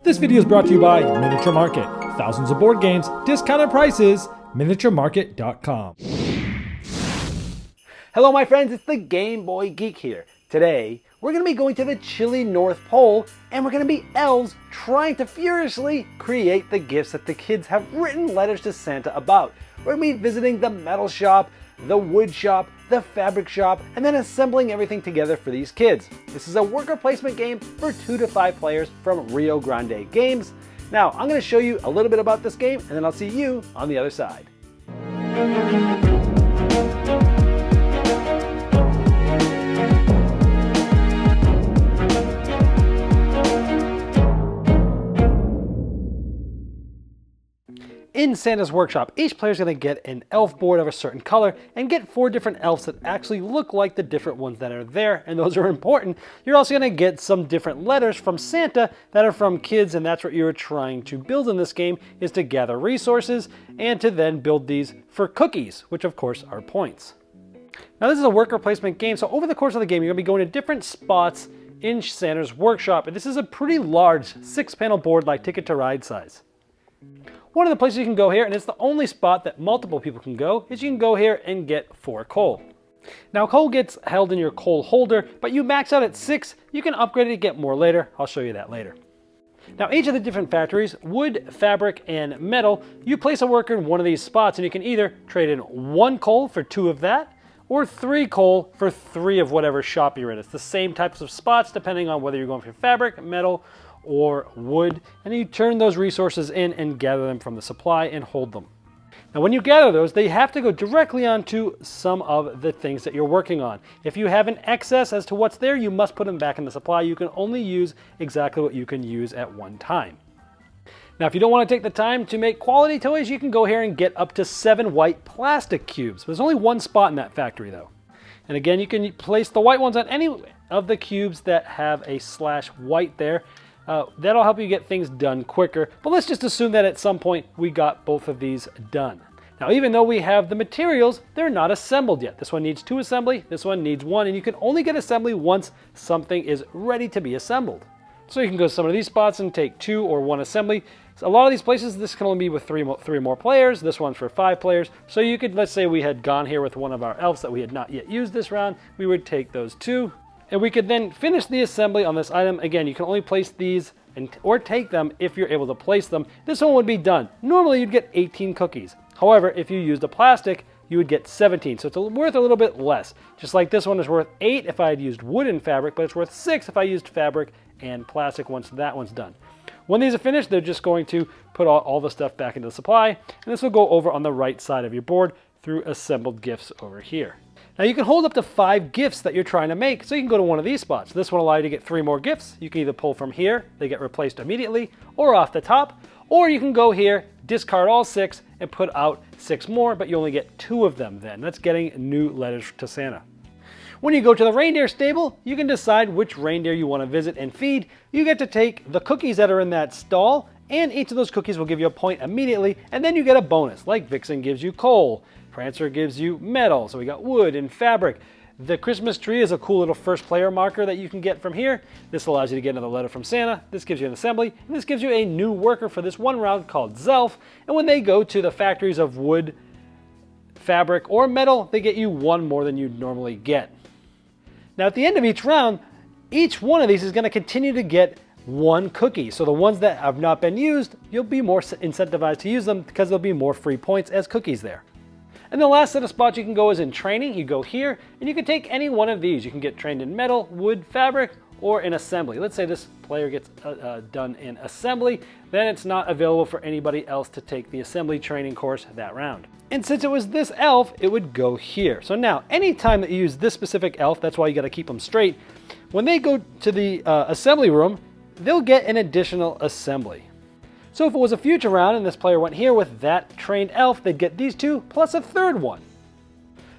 This video is brought to you by Miniature Market. Thousands of board games, discounted prices, miniaturemarket.com. Hello my friends, it's the Game Boy Geek here. Today, we're going to be going to the chilly North Pole and we're going to be elves trying to furiously create the gifts that the kids have written letters to Santa about. We're going to be visiting the metal shop, the wood shop, the fabric shop, and then assembling everything together for these kids. This is a worker placement game for 2 to 5 players from Rio Grande Games. Now, I'm going to show you a little bit about this game and then I'll see you on the other side. In Santa's workshop, each player is going to get an elf board of a certain color and get 4 different elves that actually look like the different ones that are there, and those are important. You're also going to get some different letters from Santa that are from kids, and that's what you're trying to build in this game, is to gather resources and to then build these for cookies, which of course are points. Now this is a worker placement game, so over the course of the game you're going to be going to different spots in Santa's workshop, and this is a pretty large 6-panel board like Ticket to Ride size. One of the places you can go here, and it's the only spot that multiple people can go, is you can go here and get 4 coal. Now coal gets held in your coal holder, but you max out at 6. You can upgrade it to get more later. I'll show you that later. Now each of the different factories, wood, fabric, and metal, you place a worker in one of these spots and you can either trade in 1 coal for 2 of that, or 3 coal for 3 of whatever shop you're in. It's the same types of spots depending on whether you're going for fabric, metal, or wood, and you turn those resources in and gather them from the supply and hold them. Now when you gather those, they have to go directly onto some of the things that you're working on. If you have an excess as to what's there, you must put them back in the supply. You can only use exactly what you can use at one time. Now if you don't want to take the time to make quality toys, you can go here and get up to 7 white plastic cubes. There's only 1 spot in that factory though. And again, you can place the white ones on any of the cubes that have a /white there. That'll help you get things done quicker, but let's just assume that at some point we got both of these done. Now even though we have the materials, they're not assembled yet. This one needs 2 assembly, this one needs 1, and you can only get assembly once something is ready to be assembled. So you can go to some of these spots and take 2 or 1 assembly. So a lot of these places, this can only be with 3 more players, this one's for 5 players. So you could, let's say we had gone here with one of our elves that we had not yet used this round, we would take those 2. And we could then finish the assembly on this item. Again, you can only place these or take them if you're able to place them. This one would be done. Normally you'd get 18 cookies. However, if you used a plastic, you would get 17. So it's worth a little bit less. Just like this one is worth 8 if I had used wood and fabric, but it's worth 6 if I used fabric and plastic once that one's done. When these are finished, they're just going to put all the stuff back into the supply. And this will go over on the right side of your board through assembled gifts over here. Now you can hold up to 5 gifts that you're trying to make, so you can go to one of these spots. This will allow you to get 3 more gifts. You can either pull from here, they get replaced immediately, or off the top, or you can go here, discard all 6, and put out 6 more, but you only get 2 of them then. That's getting new letters to Santa. When you go to the reindeer stable, you can decide which reindeer you want to visit and feed. You get to take the cookies that are in that stall, and each of those cookies will give you a point immediately, and then you get a bonus, like Vixen gives you coal. Prancer gives you metal, so we got wood and fabric. The Christmas tree is a cool little first player marker that you can get from here. This allows you to get another letter from Santa. This gives you an assembly, and this gives you a new worker for this one round called Zelf. And when they go to the factories of wood, fabric, or metal, they get you 1 more than you'd normally get. Now at the end of each round, each one of these is going to continue to get 1 cookie. So the ones that have not been used, you'll be more incentivized to use them because there'll be more free points as cookies there. And the last set of spots you can go is in training. You go here, and you can take any one of these. You can get trained in metal, wood, fabric, or in assembly. Let's say this player gets done in assembly, then it's not available for anybody else to take the assembly training course that round. And since it was this elf, it would go here. So now, anytime that you use this specific elf, that's why you gotta keep them straight, when they go to the assembly room, they'll get an additional assembly. So if it was a future round and this player went here with that trained elf, they'd get these 2 plus a 3rd one.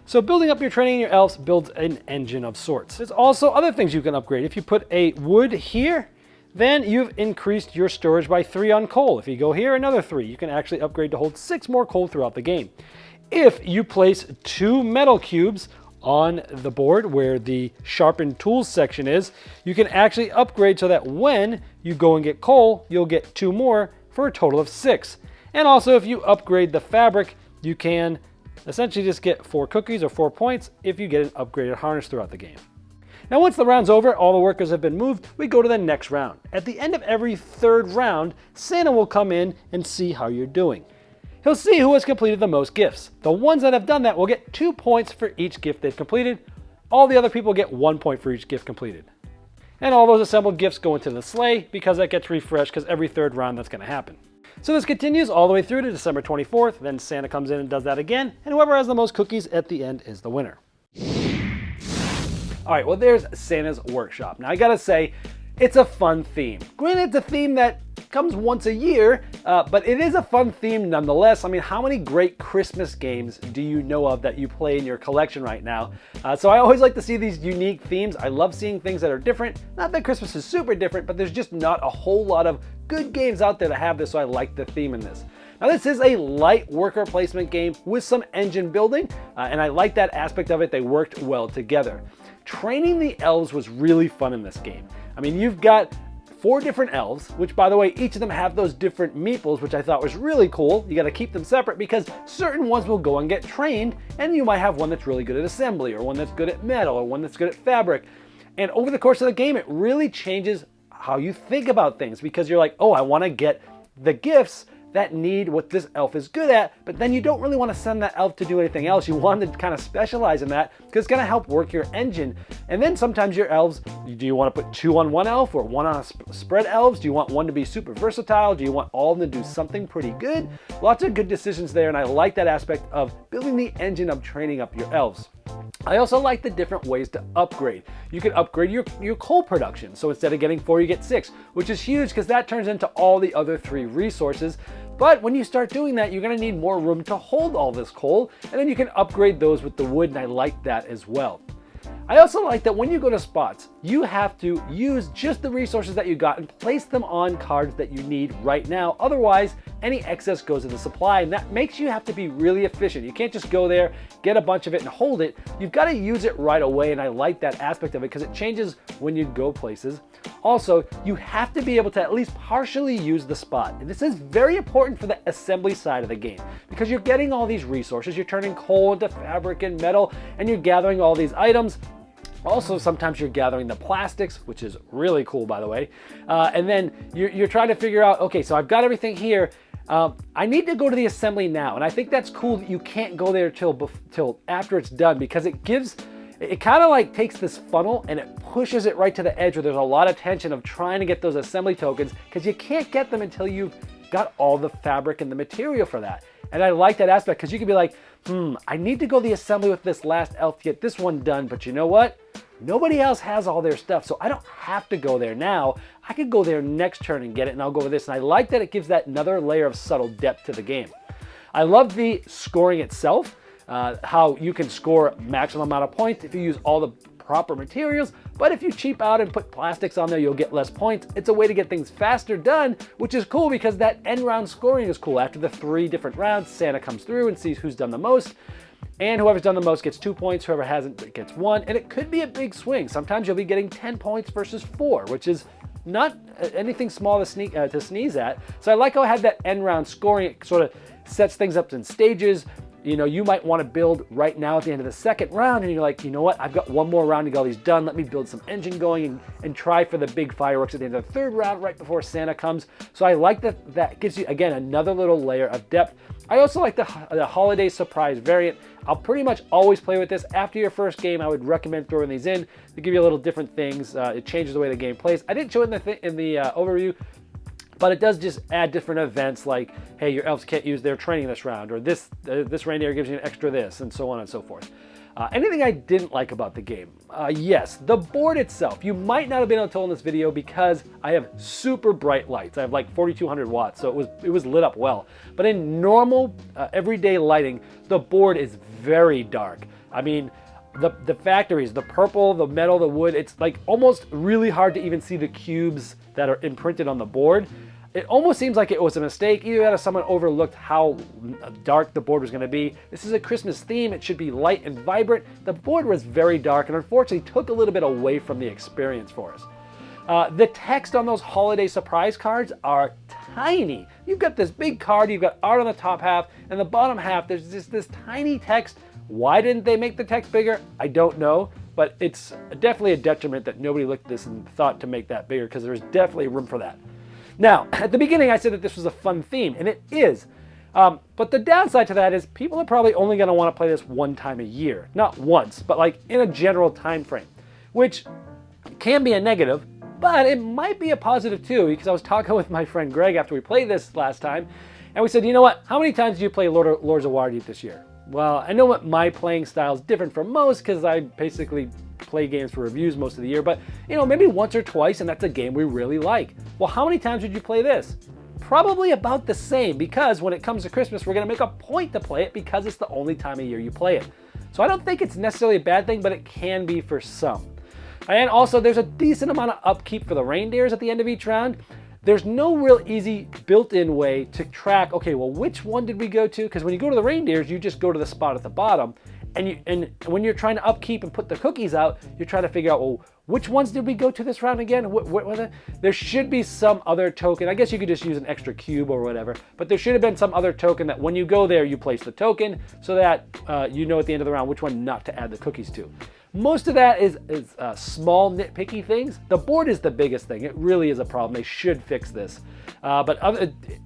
So building up your training in your elves builds an engine of sorts. There's also other things you can upgrade. If you put a wood here, then you've increased your storage by 3 on coal. If you go here, another 3. You can actually upgrade to hold 6 more coal throughout the game. If you place 2 metal cubes On the board where the sharpened tools section is, you can actually upgrade so that when you go and get coal, you'll get 2 more for a total of 6. And also if you upgrade the fabric, you can essentially just get 4 cookies or 4 points if you get an upgraded harness throughout the game. Now once the round's over, all the workers have been moved, we go to the next round. At the end of every 3rd round, Santa will come in and see how you're doing. He'll see who has completed the most gifts. The ones that have done that will get 2 points for each gift they've completed. All the other people get 1 point for each gift completed. And all those assembled gifts go into the sleigh because that gets refreshed because every 3rd round that's going to happen. So this continues all the way through to December 24th, then Santa comes in and does that again, and whoever has the most cookies at the end is the winner. All right, well there's Santa's Workshop. Now I gotta say, it's a fun theme. Granted, it's a theme that comes once a year, but it is a fun theme nonetheless. I mean, how many great Christmas games do you know of that you play in your collection right now? So I always like to see these unique themes. I love seeing things that are different. Not that Christmas is super different, but there's just not a whole lot of good games out there that have this, so I like the theme in this. Now this is a light worker placement game with some engine building, and I like that aspect of it. They worked well together. Training the elves was really fun in this game. I mean, you've got 4 different elves, which by the way, each of them have those different meeples, which I thought was really cool. You gotta keep them separate because certain ones will go and get trained, and you might have one that's really good at assembly, or one that's good at metal, or one that's good at fabric. And over the course of the game, it really changes how you think about things because you're like, oh, I wanna get the gifts that need what this elf is good at, but then you don't really want to send that elf to do anything else. You want to kind of specialize in that because it's going to help work your engine. And then sometimes your elves, do you want to put 2 on one elf or 1 on a spread elves? Do you want one to be super versatile? Do you want all of them to do something pretty good? Lots of good decisions there, and I like that aspect of building the engine of training up your elves. I also like the different ways to upgrade. You can upgrade your coal production. So instead of getting 4, you get 6, which is huge because that turns into all the other 3 resources. But when you start doing that, you're gonna need more room to hold all this coal, and then you can upgrade those with the wood, and I like that as well. I also like that when you go to spots, you have to use just the resources that you got and place them on cards that you need right now. Otherwise, any excess goes in the supply, and that makes you have to be really efficient. You can't just go there, get a bunch of it and hold it. You've got to use it right away, and I like that aspect of it because it changes when you go places. Also, you have to be able to at least partially use the spot. And this is very important for the assembly side of the game because you're getting all these resources. You're turning coal into fabric and metal, and you're gathering all these items. Also, sometimes you're gathering the plastics, which is really cool, by the way. And then you're trying to figure out, okay, so I've got everything here. I need to go to the assembly now. And I think that's cool that you can't go there till after it's done because it kind of like takes this funnel and it pushes it right to the edge where there's a lot of tension of trying to get those assembly tokens because you can't get them until you've got all the fabric and the material for that. And I like that aspect because you can be like, I need to go to the assembly with this last elf to get this one done, but you know what? Nobody else has all their stuff, so I don't have to go there now. I could go there next turn and get it, and I'll go with this. And I like that it gives that another layer of subtle depth to the game. I love the scoring itself, how you can score maximum amount of points if you use all the proper materials, but if you cheap out and put plastics on there, you'll get less points. It's a way to get things faster done, which is cool because that end round scoring is cool. After the 3 different rounds, Santa comes through and sees who's done the most, and whoever's done the most gets 2 points, whoever hasn't gets 1, and it could be a big swing. Sometimes you'll be getting 10 points versus 4, which is not anything small to sneeze at. So I like how I had that end round scoring. It sort of sets things up in stages. You know, you might want to build right now at the end of the 2nd round, and you're like, you know what, I've got 1 more round to get all these done. Let me build some engine going and try for the big fireworks at the end of the 3rd round right before Santa comes. So I like that. That gives you, again, another little layer of depth. I also like the holiday surprise variant. I'll pretty much always play with this. After your first game, I would recommend throwing these in to give you a little different things. It changes the way the game plays. I didn't show it in the overview, but it does just add different events like, hey, your elves can't use their training this round, or this reindeer gives you an extra this, and so on and so forth. Anything I didn't like about the game? Yes, the board itself. You might not have been able to tell in this video because I have super bright lights. I have like 4,200 watts, so it was lit up well. But in normal, everyday lighting, the board is very dark. I mean, the factories, the purple, the metal, the wood, it's like almost really hard to even see the cubes that are imprinted on the board. It almost seems like it was a mistake, either that or someone overlooked how dark the board was going to be. This is a Christmas theme. It should be light and vibrant. The board was very dark and unfortunately took a little bit away from the experience for us. The text on those holiday surprise cards are tiny. You've got this big card, you've got art on the top half, and the bottom half, there's just this tiny text. Why didn't they make the text bigger? I don't know, but it's definitely a detriment that nobody looked at this and thought to make that bigger, because there's definitely room for that. Now, at the beginning I said that this was a fun theme, and it is. But the downside to that is people are probably only going to want to play this one time a year. Not once, but like in a general time frame, which can be a negative, but it might be a positive too, because I was talking with my friend Greg after we played this last time, and we said, you know what, how many times do you play Lords of Waterdeep this year? Well, I know what my playing style is different from most, because I basically play games for reviews most of the year, but you know, maybe once or twice, and that's a game we really like. Well, how many times did you play this? Probably about the same, because when it comes to Christmas, we're going to make a point to play it because it's the only time of year you play it. So I don't think it's necessarily a bad thing, but it can be for some. And also, there's a decent amount of upkeep for the reindeers at the end of each round. There's no real easy built-in way to track, okay, well, which one did we go to? Because when you go to the reindeers, you just go to the spot at the bottom. And when you're trying to upkeep and put the cookies out, you're trying to figure out, well, which ones did we go to this round again? There should be some other token. I guess you could just use an extra cube or whatever, but there should have been some other token that when you go there, you place the token so that you know at the end of the round which one not to add the cookies to. Most of that is small nitpicky things. The board is the biggest thing. It really is a problem. They should fix this. But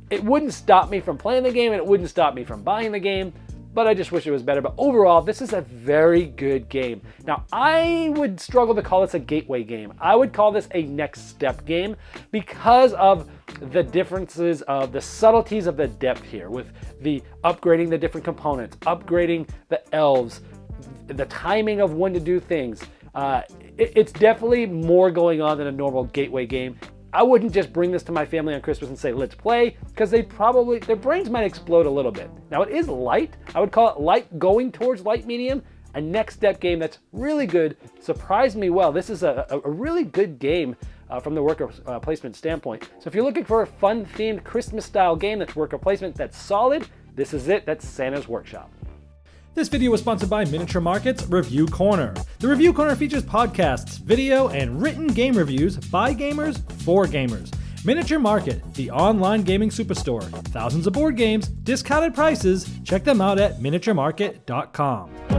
it wouldn't stop me from playing the game, and it wouldn't stop me from buying the game. But I just wish it was better. But overall, this is a very good game. Now, I would struggle to call this a gateway game. I would call this a next step game because of the differences of the subtleties of the depth here with the upgrading the different components, upgrading the elves, the timing of when to do things. It's definitely more going on than a normal gateway game. I wouldn't just bring this to my family on Christmas and say, let's play, because their brains might explode a little bit. Now, it is light. I would call it light going towards light medium. A next step game that's really good, surprised me well. This is a really good game from the worker placement standpoint. So if you're looking for a fun themed Christmas style game that's worker placement that's solid, this is it. That's Santa's Workshop. This video was sponsored by Miniature Market's Review Corner. The Review Corner features podcasts, video, and written game reviews by gamers for gamers. Miniature Market, the online gaming superstore. Thousands of board games, discounted prices. Check them out at miniaturemarket.com.